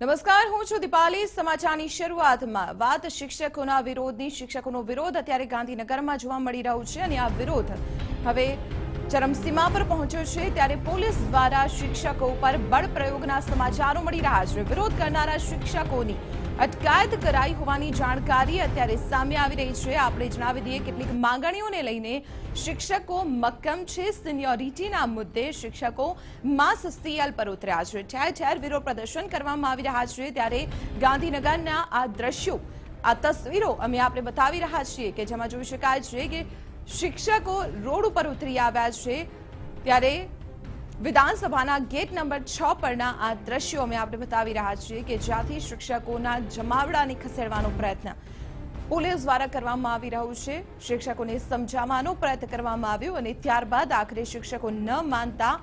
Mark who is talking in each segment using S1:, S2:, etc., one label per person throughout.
S1: નમસ્કાર, હું છું દીપાલી। સમાચારની શરૂઆતમાં વાત શિક્ષકોના વિરોધની। શિક્ષકોનો વિરોધ અત્યારે ગાંધીનગરમાં જોવા મળી રહ્યો છે અને આ વિરોધ હવે ચરમસીમા પર પહોંચ્યો છે। ત્યારે પોલીસ દ્વારા શિક્ષકો પર બળ પ્રયોગના સમાચારો મળી રહ્યા છે। વિરોધ કરનારા શિક્ષકોની અટકાયત કરાઈ હોવાની જાણકારી અત્યારે સામે આવી રહી છે। આપણે જણાવી દઈએ કેટલીક માંગણીઓને લઈને શિક્ષકો મક્કમ છે। સિનિયોરિટીના મુદ્દે શિક્ષકો માસ સીએલ પર ઉતર્યા છે। ઠેર ઠેર વિરોધ પ્રદર્શન કરવામાં આવી રહ્યા છે। ત્યારે ગાંધીનગરના આ દ્રશ્યો, આ તસવીરો અમે આપણે બતાવી રહ્યા છીએ કે જેમાં જોઈ શકાય છે કે શિક્ષકો રોડ ઉપર ઉતરી આવ્યા છે। ત્યારે વિધાનસભાના ગેટ નંબર 6 પરના આ દ્રશ્યો અમે આપણે બતાવી રહ્યા છીએ કે જ્યાંથી શિક્ષકોના જમાવડાને ખસેડવાનો પ્રયત્ન પોલીસ દ્વારા કરવામાં આવી રહ્યો છે। શિક્ષકોને સમજાવવાનો પ્રયત્ન કરવામાં આવ્યો અને ત્યારબાદ આખરે શિક્ષકો ન માનતા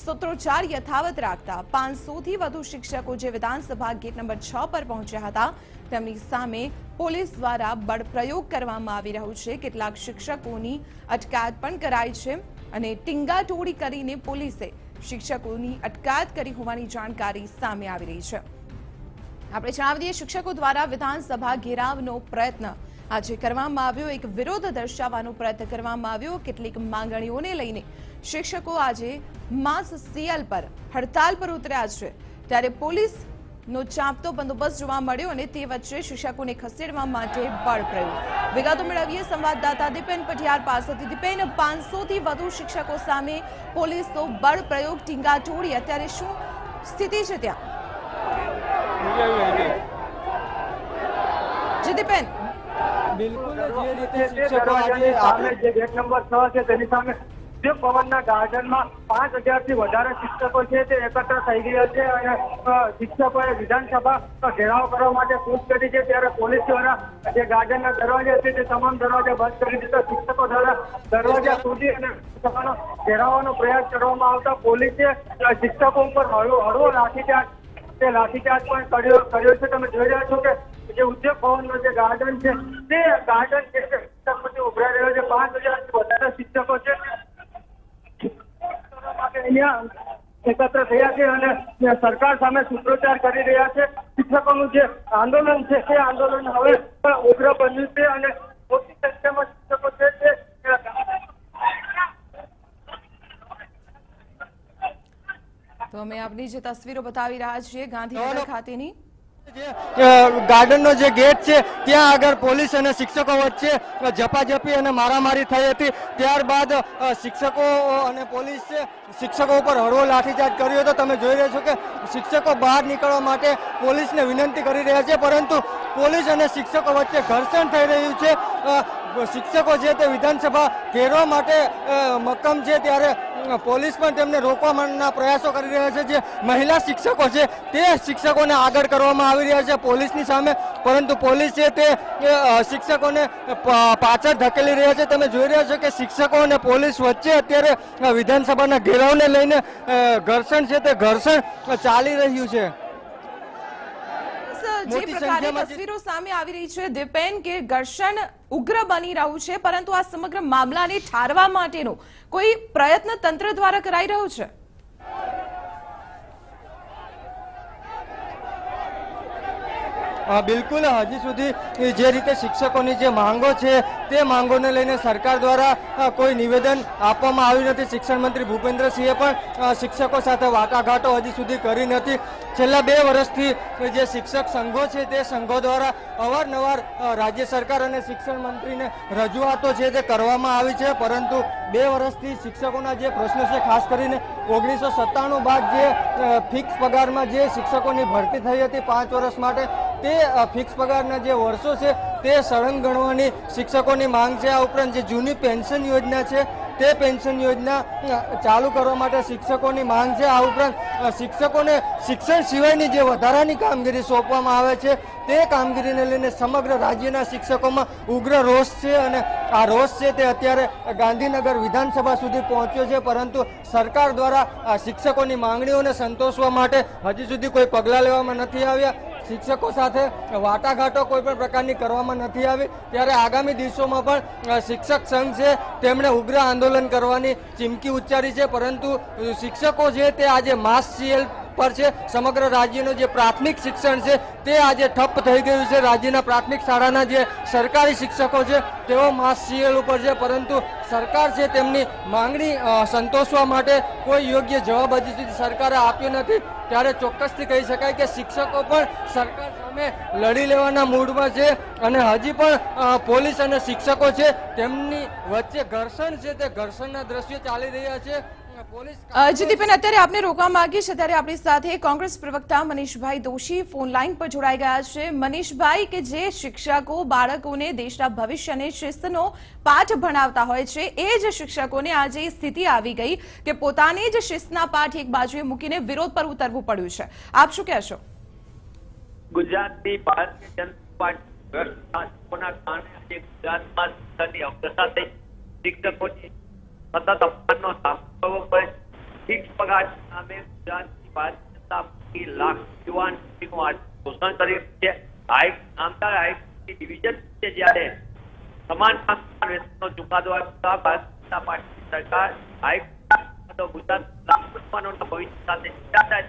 S1: સૂત્રોચ્ચાર યથાવત રાખતા 500 થી વધુ શિક્ષકો જે વિધાનસભા ગેટ નંબર 6 પર પહોંચ્યા હતા તેમની સામે પોલીસ દ્વારા બળ પ્રયોગ કરવામાં આવી રહ્યો છે। કેટલાક શિક્ષકોની અટકાયત પણ કરાઈ છે અને ટીંગાટોળી કરીને પોલીસે શિક્ષકોની અટકાયત કરી હોવાની જાણકારી સામે આવી રહી છે। આપણે જણાવી દઈએ શિક્ષકો દ્વારા વિધાનસભા ઘેરાવનો પ્રયત્ન આજે કરવામાં આવ્યો। એક વિરોધ દર્શાવવાનો પ્રયત્ન કરવામાં આવ્યો। કેટલીક માંગણીઓને લઈને શિક્ષકો આજે માસ સીએલ પર હડતાલ પર ઉતર્યા છે। ત્યારે પોલીસનો ચાંપતો બંદોબસ્ત જોવા મળ્યો અને તે વચ્ચે શિક્ષકોને ખસેડવા માટે બળ પ્રયોગ। વિગતો મેળવીએ સંવાદદાતા દીપેન પટિયાર પાસેથી। દીપેન, 500 થી વધુ શિક્ષકો સામે પોલીસનો બળ પ્રયોગ, ટીંગાટોળી, અત્યારે શું સ્થિતિ છે ત્યાં? જી દીપેન,
S2: બિલકુલ જે રીતે શિક્ષકો આજે આપણે જે ગેટ નંબર 6 છે તેની સામે જે પવનના ગાર્ડનમાં 5000 થી વધારે શિક્ષકો છે તે એકત્ર થઈ ગયા છે અને શિક્ષકોએ વિધાનસભા ઘેરાવ કરવા માટે કૂચ કરી છે। ત્યારે પોલીસ દ્વારા જે ગાર્ડનના દરવાજા છે તે તમામ દરવાજા બંધ કરી દીધા। શિક્ષકો દ્વારા દરવાજા તોડી અને વિધાનસભાનો ઘેરાવવાનો પ્રયાસ કરવામાં આવતા પોલીસે શિક્ષકો ઉપર હળવો લાઠીચાર્જ પણ કર્યો છે। તમે જોઈ રહ્યા છો કે જે ઉદ્યોગ ભવનનો જે ગાર્ડન છે તે ગાર્ડન છે શિક્ષકોથી ઉભરાઈ રહ્યો છે। 5000 થી વધારે શિક્ષકો છે અહીંયા એકત્ર થયા છે અને સરકાર સામે સૂત્રોચ્ચાર કરી રહ્યા છે। શિક્ષકોનું જે આંદોલન છે તે આંદોલન હવે ઉગ્ર બન્યું છે અને મોટી સંખ્યામાં શિક્ષકો છે તે
S1: તો અમે આપની જે તસવીરો બતાવી રહ્યા છીએ ગાંધીનગર ખાતેની
S2: ગાર્ડનનો જે ગેટ છે ત્યાં આગળ પોલીસ અને શિક્ષકો વચ્ચે ઝપાઝપી અને મારામારી થઈ હતી। ત્યારબાદ શિક્ષકો અને પોલીસે શિક્ષકો ઉપર હળવો લાઠીચાર્જ કર્યો હતો। તમે જોઈ રહ્યા છો કે શિક્ષકો બહાર નીકળવા માટે પોલીસને વિનંતી કરી રહ્યા છે, પરંતુ પોલીસ અને શિક્ષકો વચ્ચે ઘર્ષણ થઈ રહ્યું છે। શિક્ષકો છે તે વિધાનસભા ઘેરવા માટે મક્કમ છે, ત્યારે પોલીસ પણ તેમને રોકવાના પ્રયાસો કરી રહ્યા છે। જે મહિલા શિક્ષકો છે તે શિક્ષકોને આગળ કરવામાં આવી રહ્યા છે પોલીસની સામે, પરંતુ પોલીસ છે તે શિક્ષકોને પાછળ ધકેલી રહ્યા છે। તમે જોઈ રહ્યા છો કે શિક્ષકો અને પોલીસ વચ્ચે અત્યારે વિધાનસભાના ઘેરાવને લઈને ઘર્ષણ છે તે ઘર્ષણ ચાલી રહ્યું છે।
S1: જે પ્રકારની તસવીરો સામે આવી રહી છે દીપેન, કે ઘર્ષણ ઉગ્ર બની રહ્યું છે, પરંતુ આ સમગ્ર મામલાને ઠારવા માટેનો કોઈ પ્રયત્ન તંત્ર દ્વારા કરાઈ રહ્યો છે?
S2: બિલકુલ હજી સુધી જે રીતે શિક્ષકોની જે માંગો છે તે માંગોને લઈને સરકાર દ્વારા કોઈ નિવેદન આપવામાં આવ્યું નથી। શિક્ષણ મંત્રી ભૂપેન્દ્રસિંહે પણ શિક્ષકો સાથે વાટાઘાટો હજી સુધી કરી નથી। છેલ્લા 2 વર્ષથી જે શિક્ષક સંઘો છે તે સંઘો દ્વારા અવારનવાર રાજ્ય સરકાર અને શિક્ષણ મંત્રીને રજૂઆતો છે તે કરવામાં આવી છે, પરંતુ 2 વર્ષથી શિક્ષકોના જે પ્રશ્નો છે, ખાસ કરીને 1997 બાદ જે ફિક્સ પગારમાં જે શિક્ષકોની ભરતી થઈ હતી 5 વર્ષ માટે, તે ફિક્સ પગારના જે વર્ષો છે તે સળંગ ગણવાની શિક્ષકોની માંગ છે। આ ઉપરાંત જે જૂની પેન્શન યોજના છે તે પેન્શન યોજના ચાલુ કરવા માટે શિક્ષકોની માંગ છે। આ ઉપરાંત શિક્ષકોને શિક્ષણ સિવાયની જે વધારાની કામગીરી સોંપવામાં આવે છે તે કામગીરીને લઈને સમગ્ર રાજ્યના શિક્ષકોમાં ઉગ્ર રોષ છે અને આ રોષ છે તે અત્યારે ગાંધીનગર વિધાનસભા સુધી પહોંચ્યો છે, પરંતુ સરકાર દ્વારા શિક્ષકોની માંગણીઓને સંતોષવા માટે હજી સુધી કોઈ પગલાં લેવામાં નથી આવ્યા। શિક્ષકો સાથે વાટાઘાટો કોઈ પણ પ્રકારની કરવામાં નથી આવી। ત્યારે આગામી દિવસોમાં પણ શિક્ષક સંઘ છે તેમણે ઉગ્ર આંદોલન કરવાની ચીમકી ઉચ્ચારી છે, પરંતુ શિક્ષકો છે તે આજે માસ સીએલ પર છે। સમગ્ર રાજ્યનું જે પ્રાથમિક શિક્ષણ છે તે આજે ઠપ થઈ ગયું છે। રાજ્યના પ્રાથમિક શાળાના જે સરકારી શિક્ષકો છે તેઓ માસ સીએલ ઉપર છે, પરંતુ સરકાર છે તેમની માંગણી સંતોષવા માટે કોઈ યોગ્ય જવાબ હજી સુધી સરકારે આપ્યો નથી। ત્યારે ચોક્કસથી કહી શકાય કે શિક્ષકો પણ સરકાર સામે લડી લેવાના મૂડમાં છે અને હજી પણ પોલીસ અને શિક્ષકો છે તેમની વચ્ચે ઘર્ષણ છે તે ઘર્ષણના દ્રશ્યો ચાલી રહ્યા છે।
S1: જીતીબેન, અત્યારે આપને રોકવા માંગીશ, ત્યારે આપણી સાથે કોંગ્રેસ પ્રવક્તા મનીષભાઈ દોશી ફોન લાઈન પર જોડાઈ ગયા છે। મનીષભાઈ, કે જે શિક્ષકો બાળકોને દેશના ભવિષ્ય અને શિસ્તનો પાઠ ભણાવતા હોય છે એ જ શિક્ષકોને આજે સ્થિતિ આવી ગઈ કે પોતાની જ શિસ્તના પાઠ એક બાજુએ મૂકીને વિરોધ પર ઉતરવું પડ્યું છે, આપ શું કહેશો?
S3: ગુજરાતની ભારતીય જનતા પાર્ટીના કારણે ગુજરાતમાં શિક્ષકોની સતત અપમાનનો સામનો કરવો પડે। ફિક્સ પગાર નામે ગુજરાતની ભારતીય જનતા પાર્ટી લાખ યુવાન શોષણ કરી છે। નામદાર હાઈકોર્ટની ડિવિઝન છે જ્યારે સમાન વેતનનો ચુકાદો આપતા ભારતીય જનતા પાર્ટી સરકાર હાઈકોર્ટ ગુજરાત લાખો યુવાનોના ભવિષ્ય સાથે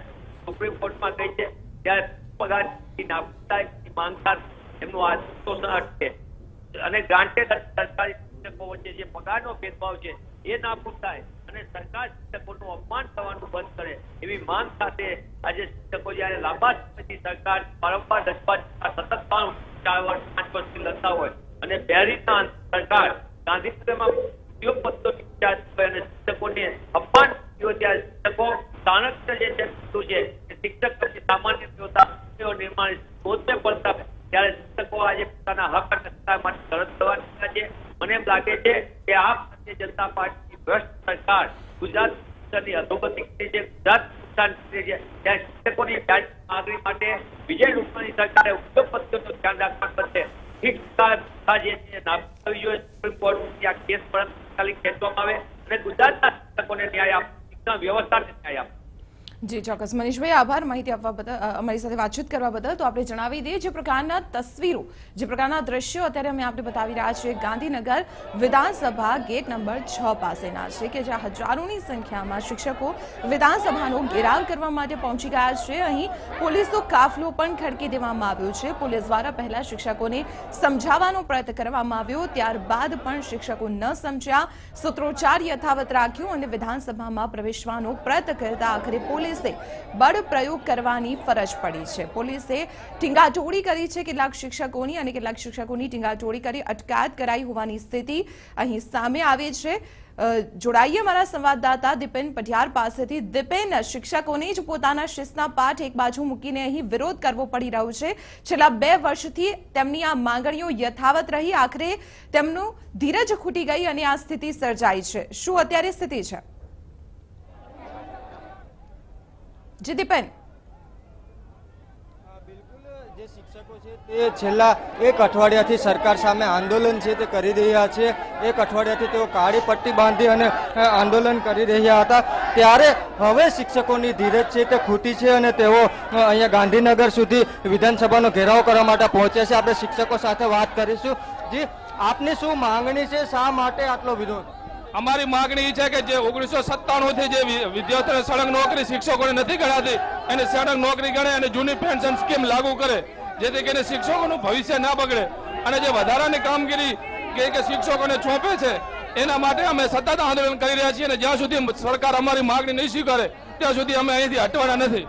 S3: સુપ્રીમ કોર્ટમાં ગઈ છે। ત્યારે પગારની નાબૂદીની માંગ સાથે એમનું આ શોષણ અટકે અને ગ્રાન્ટેડ સરકારી શિક્ષકો વચ્ચે જે પગારનો ભેદભાવ છે એ નાબૂદ થાય અને સરકાર શિક્ષકોનું અપમાન થવાનું બંધ કરે એવી માંગ સાથે આજે શિક્ષકો જયારે લાંબા સમયથી સરકાર વારંવાર રજૂઆત સતત 4 વર્ષ 5 વર્ષથી લડતા હોય અને બેરીના સરકાર ગાંધીનગરમાં ઉદ્યોગપતિઓ અને શિક્ષકોને અપમાન થયું ત્યારે શિક્ષકો ચાણક્ય જે છે શિક્ષક સામાન્ય નિર્માણ શોધને પડતા ત્યારે શિક્ષકો આજે પોતાના હક અને અધિકાર માટે લડત કરવાની છે। મને એમ લાગે છે કે આ ભારતીય જનતા પાર્ટીની ભ્રષ્ટ સરકાર ગુજરાત શિક્ષણની અધોગતિ કરી છે, ગુજરાત નુકસાન કરી છે। ત્યારે શિક્ષકોની માંગણી માટે વિજય રૂપાણી સરકારે ઉદ્યોગપતિઓનું ધ્યાન રાખવા બદલે જે નાબૂદ થવી જોઈએ સુપ્રીમ કોર્ટની આ કેસ પર ખેંચવામાં આવે અને ગુજરાતના શિક્ષકોને ન્યાય આપે, શિક્ષણ વ્યવસ્થાને ન્યાય આપે।
S1: જી ચોક્કસ મનીષભાઈ, આભાર માહિતી આપવા બદલ, અમારી સાથે વાતચીત કરવા બદલ। તો આપણે જણાવી દઈએ જે પ્રકારના તસવીરો, જે પ્રકારના દ્રશ્યો અત્યારે અમે આપને બતાવી રહ્યા છીએ ગાંધીનગર વિધાનસભા ગેટ નંબર 6 પાસેના છે કે જ્યાં હજારોની સંખ્યામાં શિક્ષકો વિધાનસભાનો ઘેરાવ કરવા માટે પહોંચી ગયા છે। અહીં પોલીસનો કાફલો પણ ખડકી દેવામાં આવ્યો છે। પોલીસ દ્વારા પહેલા શિક્ષકોને સમજાવવાનો પ્રયત્ન કરવામાં આવ્યો, ત્યારબાદ પણ શિક્ષકો ન સમજ્યા, સૂત્રોચ્ચાર યથાવત રાખ્યો અને વિધાનસભામાં પ્રવેશવાનો પ્રયત્ન કરતા આખરે પોલીસ બળ પ્રયોગ કરવાની ફરજ પડી છે। પોલીસે ટીંગાટોળી કરી છે, કેટલાક શિક્ષકોની અને કેટલાક શિક્ષકોની ટીંગાટોળી કરી અટકાયત કરાઈ હોવાની સ્થિતિ અહીં સામે આવી છે। જોડાઈએ મારા સંવાદદાતા દીપેન પઢિયાર પાસેથી। દીપેન, શિક્ષકોને જ પોતાના શિસ્તના પાઠ એક બાજુ મૂકીને અહીં વિરોધ કરવો પડી રહ્યો છે। છેલ્લા 2 વર્ષથી તેમની આ માંગણીઓ યથાવત રહી, આખરે તેમનું ધીરજ ખૂટી ગઈ અને આ સ્થિતિ સર્જાઈ છે। શું અત્યારે સ્થિતિ છે? જી દીપેન,
S2: બિલકુલ જે શિક્ષકો છે તે છેલ્લા 1 અઠવાડિયાથી સરકાર સામે આંદોલન છે તે કરી રહ્યા છે। 1 અઠવાડિયાથી તેઓ કાળી પટ્ટી બાંધી અને આંદોલન કરી રહ્યા હતા, ત્યારે હવે શિક્ષકોની ધીરજ છે તે ખૂટી છે અને તેઓ અહીંયા ગાંધીનગર સુધી વિધાનસભાનો ઘેરાવ કરવા માટે પહોંચ્યા છે। આપણે શિક્ષકો સાથે વાત કરીશું। જી, આપની શું માંગણી છે, શા માટે આટલો વિરોધ?
S4: અમારી માંગણી એ છે કે જે 1997 થી જે વિદ્યાર્થીઓને સળંગ નોકરી શિક્ષકોને નથી ગણાતી એને સળંગ નોકરી ગણે અને જૂની પેન્શન સ્કીમ લાગુ કરે, જેથી કરીને શિક્ષકોનું ભવિષ્ય ના બગડે અને જે વધારાની કામગીરી કે શિક્ષકોને સોંપે છે એના માટે અમે સતત આંદોલન કરી રહ્યા છીએ અને જ્યાં સુધી સરકાર અમારી માંગણી નહીં સ્વીકારે ત્યાં સુધી અમે અહીંથી હટવાના નથી।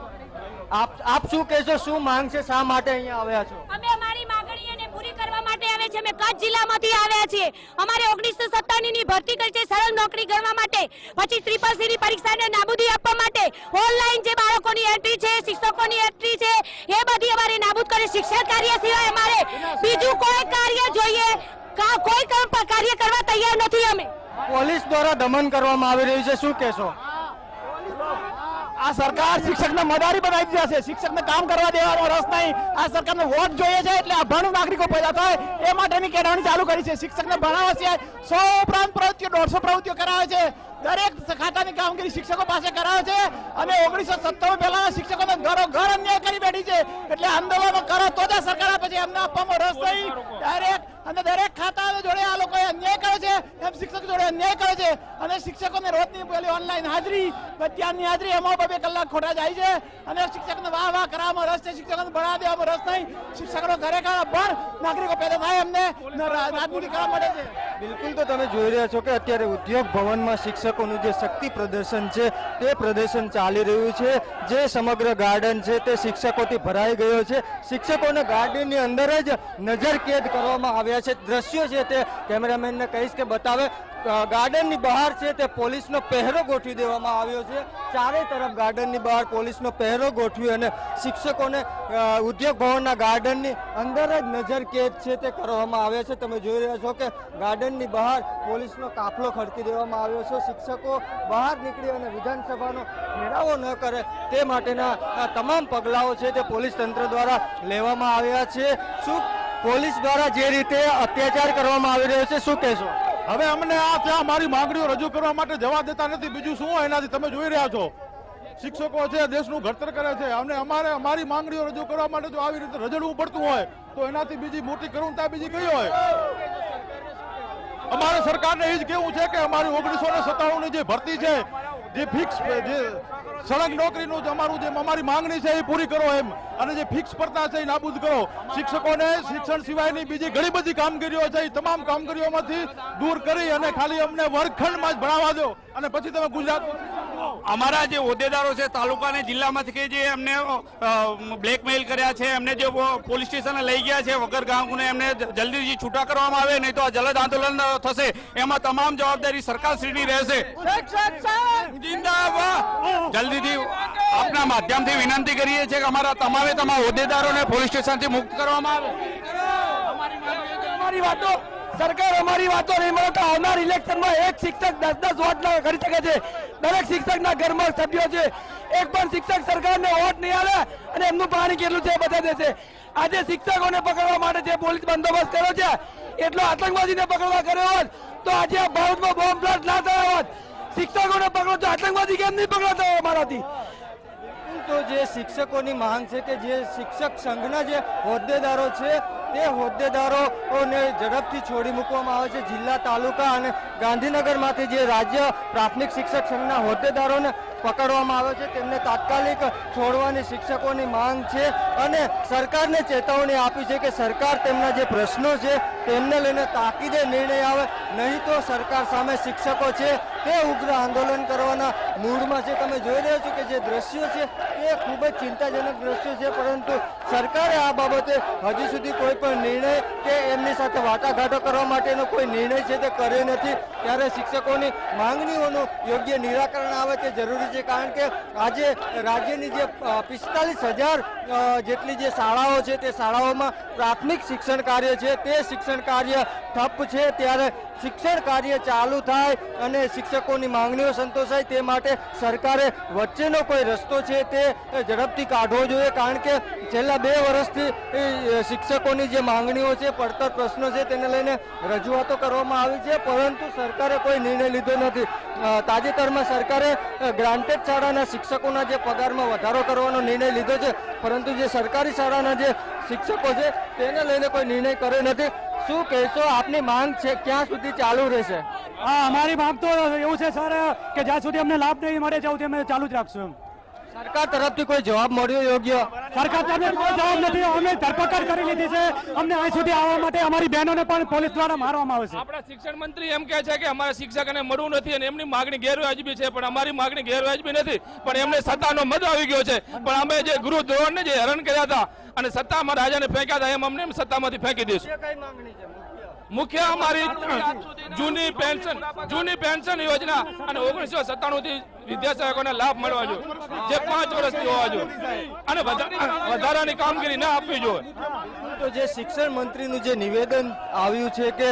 S2: આપ શું કહેશો, શું માંગ છે, શા માટે અહીંયા આવ્યા છો?
S5: અમે અમારી માંગણીઓને પૂરી કરવા માટે આવ્યા છીએ। અમે કચ્છ જિલ્લામાંથી આવ્યા છીએ। અમારે 1997 ની ભરતી કરી છે સળંગ નોકરી ગણવા માટે, પછી CCC ની પરીક્ષાને નાબૂદી આપવા માટે, ઓનલાઈન જે બાળકોની એન્ટ્રી છે, શિક્ષકોની એન્ટ્રી છે એ બધી અમારે નાબૂદ કરી। શિક્ષણ કાર્ય સિવાય અમારે બીજું કોઈ કાર્ય જોઈએ, કોઈ કાર્ય કરવા તૈયાર નથી અમે।
S2: પોલીસ દ્વારા દમન કરવામાં આવી રહ્યું છે, શું કહેશો?
S6: આ સરકાર શિક્ષકને મદારી બનાવી દીધા છે, શિક્ષકને કામ કરવા દેવાનો રસ નહીં। આ સરકારને વોટ જોઈએ છે એટલે અભણ નાગરિકો પેદા થાય એ માટેની કેળવણી ચાલુ કરી છે। શિક્ષકને ભણાવવા સિવાય 100 ઉપરાંત પ્રવૃત્તિઓ 150 પ્રવૃત્તિઓ કરાવે છે, દરેક ખાતાની કામગીરી શિક્ષકો પાસે કરાવે છે અને 1997 પહેલાના શિક્ષકોને ઘરો અન્યાય કરી બેઠી છે। એટલે આંદોલનો કરો તો જ સરકાર આપે છે, એમને આપવામાં રસ નહીં, ડાયરેક્ટ અને દરેક ખાતા જોડે આ લોકોએ અન્યાય કરે છે, એમ શિક્ષક જોડે અન્યાય કરે છે. અને શિક્ષકોને રોજની પેલી ઓનલાઈન હાજરી, બધાની હાજરી એમાં 2 કલાક ખોટા જાય છે. અને શિક્ષકને વાહ કરવામાં રસ છે, શિક્ષકોને ભણાવવા દેવામાં રસ નહીં. શિક્ષકોનો ખરેખર અભણ નાગરિકો પેદા થાય એમને રાજનીતિ કરવા મળે છે.
S2: બિલકુલ, તો તમે જોઈ રહ્યા છો કે અત્યારે ઉદ્યોગ ભવનમાં શિક્ષકોનું જે શક્તિ પ્રદર્શન છે તે પ્રદર્શન ચાલી રહ્યું છે. જે સમગ્ર ગાર્ડન છે તે શિક્ષકોથી ભરાઈ ગયો છે. શિક્ષકોને ગાર્ડનની અંદર જ નજર કેદ કરવામાં આવ્યા છે. દ્રશ્યો છે તે કેમેરામેનને કહીશ કે બતાવે. ગાર્ડનની બહાર છે તે પોલીસનો પહેરો ગોઠવી દેવામાં આવ્યો છે. ચારે તરફ ગાર્ડનની બહાર પોલીસનો પહેરો ગોઠવી અને શિક્ષકોને ઉદ્યોગ ભવનના ગાર્ડનની અંદર જ નજર કેદ છે તે કરવામાં આવ્યા છે. તમે જોઈ રહ્યા છો કે ગાર્ડનની બહાર પોલીસનો કાફલો ખડકી દેવામાં આવ્યો છે. શિક્ષકો બહાર નીકળી અને વિધાનસભાનો ઘેરાવો ન કરે તે માટેના તમામ પગલાઓ છે તે પોલીસ તંત્ર દ્વારા લેવામાં આવ્યા છે. શું પોલીસ દ્વારા જે રીતે અત્યાચાર કરવામાં આવી રહ્યો છે, શું કહેશો?
S7: હવે અમને આ ત્યાં અમારી માંગણીઓ રજૂ કરવા માટે જવા દેતા નથી. બીજું શું હોય એનાથી? તમે જોઈ રહ્યા છો શિક્ષકો છે દેશનું ઘડતર કરે છે. અમને અમારી માંગણીઓ રજૂ કરવા માટે જો આવી રીતે રજડવું પડતું હોય તો એનાથી બીજી મોટી કરુણતા બીજી કઈ હોય? અમારે સરકારને એ જ કહેવું છે કે અમારી 1997 ની જે ભરતી છે, જે ફિક્સ જે સળંગ નોકરીનું જે અમારી માંગણી છે એ પૂરી કરો એમ, અને જે ફિક્સ પડતા છે એ નાબૂદ કરો. શિક્ષકોને શિક્ષણ સિવાયની બીજી ઘણી બધી કામગીરીઓ છે એ તમામ કામગીરીઓમાંથી દૂર કરી અને ખાલી અમને વર્ગખંડમાં જ ભણાવવા દો. અને પછી તમે ગુજરાત
S8: અમારા જે હોદ્દેદારો છે તાલુકા અને જિલ્લામાંથી જે એમને બ્લેકમેલ કર્યા છે, એમને જે પોલીસ સ્ટેશને લઈ ગયા છે વગર ગાંગુને, એમને જલ્દીથી છૂટા કરવામાં આવે, નહીં તો આ જલદ આંદોલન થશે. એમાં તમામ જવાબદારી સરકારશ્રીની રહેશે. જલ્દીથી આપના માધ્યમથી વિનંતી કરીએ છીએ કે અમારા તમામ હોદ્દેદારોને પોલીસ સ્ટેશનથી મુક્ત કરવામાં આવે.
S9: સરકાર અમારી વાતો નહીં માનતા. આવનાર ઇલેક્શનમાં એક શિક્ષક 10-10 વોટ કરી શકે છે. દરેક શિક્ષકના ઘરમાં સભ્યો છે. એક પણ શિક્ષક સરકારને વોટ નહીં આવે અને એમનું પાણી કેટલું છે બતા દેશે. આજે શિક્ષકોને પકડવા માટે જે પોલીસ બંદોબસ્ત કર્યો છે એટલો આતંકવાદીને પકડવા કર્યો હોત તો આજે આ ભારતમાં બોમ્બ બ્લાસ્ટ ના થયો હોત. શિક્ષકોને પકડો તો આતંકવાદી કેમ નહીં પકડાતા અમારાથી?
S2: તો જે શિક્ષકોની માંગ છે કે જે શિક્ષક સંઘના જે હોદ્દેદારો છે તે હોદ્દેદારોને ઝડપથી છોડી મૂકવામાં આવે છે. જિલ્લા, તાલુકા અને ગાંધીનગરમાંથી જે રાજ્ય પ્રાથમિક શિક્ષક સંઘના હોદ્દેદારોને પકડવામાં આવે છે તેમને તાત્કાલિક છોડવાની શિક્ષકોની માંગ છે. અને સરકારને ચેતવણી આપી છે કે સરકાર તેમના જે પ્રશ્નો છે તેમને લઈને તાકીદે નિર્ણય આવે, નહીં તો સરકાર સામે શિક્ષકો છે તે ઉગ્ર આંદોલન કરવાના મૂડમાં છે. તમે જોઈ રહ્યા છો કે જે દ્રશ્યો છે એ ખૂબ જ ચિંતાજનક દ્રશ્યો છે, પરંતુ સરકારે આ બાબતે હજી સુધી કોઈ પણ નિર્ણય કે એમની સાથે વાટાઘાટો કરવા માટેનો કોઈ નિર્ણય છે તે કર્યો નથી. ત્યારે શિક્ષકોની માંગણીઓનું યોગ્ય નિરાકરણ આવે તે જરૂરી છે. કારણ કે આજે રાજ્યની જે 45,000 જેટલી જે શાળાઓ છે તે શાળાઓમાં પ્રાથમિક શિક્ષણ કાર્ય છે તે શિક્ષણ કાર્ય ઠપ છે. ત્યારે શિક્ષણ કાર્ય ચાલુ થાય અને શિક્ષકોની માંગણીઓ સંતોષાય તે માટે સરકારે વચ્ચેનો કોઈ રસ્તો છે તે ઝડપથી કાઢવો જોઈએ. કારણ કે છેલ્લા 2 વર્ષથી શિક્ષકોની જે માંગણીઓ છે, પડતર પ્રશ્નો છે તેને લઈને રજૂઆતો કરવામાં આવી છે, પરંતુ સરકારે કોઈ નિર્ણય લીધો નથી. તાજેતરમાં સરકારે ગ્રાન્ટેડ શાળાના શિક્ષકોના જે પગારમાં વધારો કરવાનો નિર્ણય લીધો છે, પરંતુ જે સરકારી શાળાના જે શિક્ષકો છે તેને લઈને કોઈ નિર્ણય કર્યો નથી. શું કહેશો? આપની માંગ છે ક્યાં સુધી ચાલુ રહેશે?
S9: હા, અમારી માંગ તો એવું છે સર કે જ્યાં સુધી અમને લાભ નહીં મળે ત્યાં સુધી અમે ચાલુ જ રાખશું.
S2: સરકાર તરફથી કોઈ જવાબ મળ્યો યોગ્ય?
S9: સરકાર તરફથી કોઈ જવાબ નથી. અમે ધરપકડ કરી લીધી છે. અમને અહીં સુધી આવવા માટે અમારી બહેનોને પણ પોલીસ દ્વારા મારવામાં આવે છે.
S4: આપણા શિક્ષણ મંત્રી એમ કહે છે કે અમારા શિક્ષકોને મળવું નથી અને એમની માગણી ગેરવાજબી છે, પણ અમારી માગણી ગેરવાજબી નથી. પણ એમને સત્તાનો મદ આવી ગયો છે. પણ અમે જે ગૃહ ધોરણને જે હેરાન કર્યા હતા અને સત્તામાં રાજાને ફેંક્યા હતા, એમ અમને સત્તામાંથી ફેંકી દઈશું.
S2: કઈ માંગણી છે?
S4: મુખ્ય અમારી જૂની પેન્શન યોજના અને 1997 થી વિદ્યાસહાયકોને લાભ મળવા જોઈએ, જે 5 વર્ષથી હોવા જોઈએ, અને વધારાની કામગીરી ના આપવી જોઈએ.
S2: તો જે શિક્ષણ મંત્રીનું જે નિવેદન આવ્યું છે કે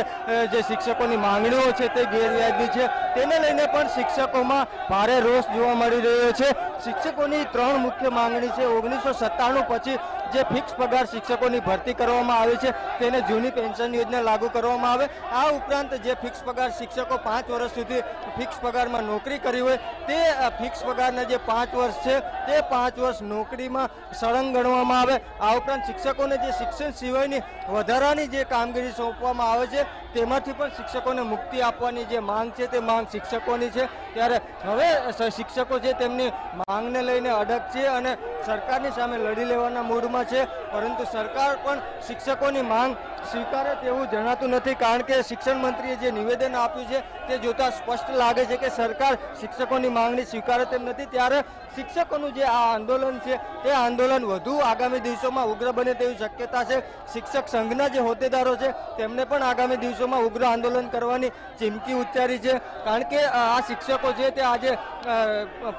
S2: જે શિક્ષકોની માંગણીઓ છે તે ગેરવ્યાજબી છે, તેને લઈને પણ શિક્ષકોમાં ભારે રોષ જોવા મળી રહ્યો છે. શિક્ષકોની 3 મુખ્ય માંગણી છે. 1997 પછી જે ફિક્સ પગાર શિક્ષકોની ભરતી કરવામાં આવી છે તેને જૂની પેન્શન યોજના લાગુ કરવામાં આવે. આ ઉપરાંત જે ફિક્સ પગાર શિક્ષકો 5 વર્ષ સુધી ફિક્સ પગારમાં નોકરી કરી હોય તે ફિક્સ પગારના જે 5 વર્ષ છે તે 5 વર્ષ નોકરીમાં સળંગ ગણવામાં આવે। આ ઉપરાંત શિક્ષકોને જે શિક્ષણ સિવાયની વધારાની જે કામગીરી સોંપવામાં આવે છે તેમાંથી પણ શિક્ષકોને મુક્તિ આપવાની જે માંગ છે તે માંગ શિક્ષકોની છે। ત્યારે હવે શિક્ષકો છે તેમની માંગને લઈને અડગ છે અને સરકારની સામે લડી લેવાના મૂડમાં છે, પરંતુ સરકાર પણ શિક્ષકોની માંગ સ્વીકારે તેવું જણાતું નથી, કારણ કે શિક્ષણ મંત્રીએ જે નિવેદન આપ્યું છે તે જોતા સ્પષ્ટ લાગે છે કે સરકાર શિક્ષકોની માંગણી સ્વીકારે તેમ નથી। ત્યારે શિક્ષકોનું જે આ આંદોલન છે તે આંદોલન વધુ આગામી દિવસોમાં ઉગ્ર બને તેવી શક્યતા છે। શિક્ષક સંઘના જે હોદ્દેદારો છે તેમને પણ આગામી દિવસોમાં ઉગ્ર આંદોલન કરવાની ચીમકી ઉચ્ચારી છે, કારણ કે આ શિક્ષકો છે તે આજે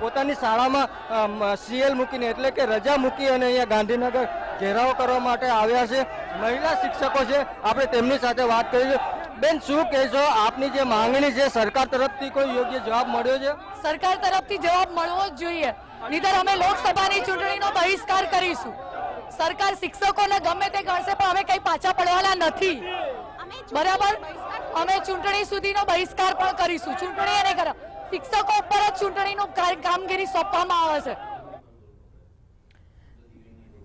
S2: પોતાની શાળામાં સીએલ મૂકીને એટલે કે રજા મૂકી અને અહીંયા ગાંધીનગર ઘેરાવો કરવા માટે આવ્યા છે। મહિલા શિક્ષકો છે, આપણે તેમની સાથે વાત કરીશું। બેન, શું કહેશો? આપની જે માંગણી છે સરકાર તરફથી કોઈ યોગ્ય જવાબ મળ્યો છે?
S10: સરકાર તરફથી જવાબ મળવો જ જોઈએ, નહીંતર અમે લોકસભાની ચૂંટણીનો બહિષ્કાર કરીશું। સરકાર શિક્ષકોને ગમે તે ગણશે પણ અમે કઈ પાછા પડવાના નથી, બરાબર? અમે ચૂંટણી સુધીનો બહિષ્કાર પણ કરીશું। ચૂંટણી નહીં કરે, શિક્ષકો ઉપર જ ચૂંટણીનું કામગીરી સોંપવામાં આવે છે।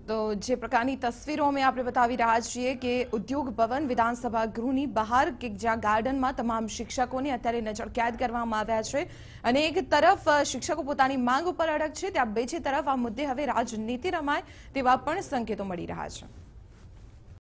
S1: તો જે પ્રકારની તસવીરો અમે આપણે બતાવી રહ્યા છીએ કે ઉદ્યોગ ભવન વિધાનસભા ગૃહની બહાર કે જ્યાં ગાર્ડનમાં તમામ શિક્ષકોને અત્યારે નજરકેદ કરવામાં આવ્યા છે અને એક તરફ શિક્ષકો પોતાની માંગ ઉપર અડગ છે, ત્યાં બીજી તરફ આ મુદ્દે હવે રાજનીતિ રમાય તેવા પણ સંકેતો મળી રહ્યા છે।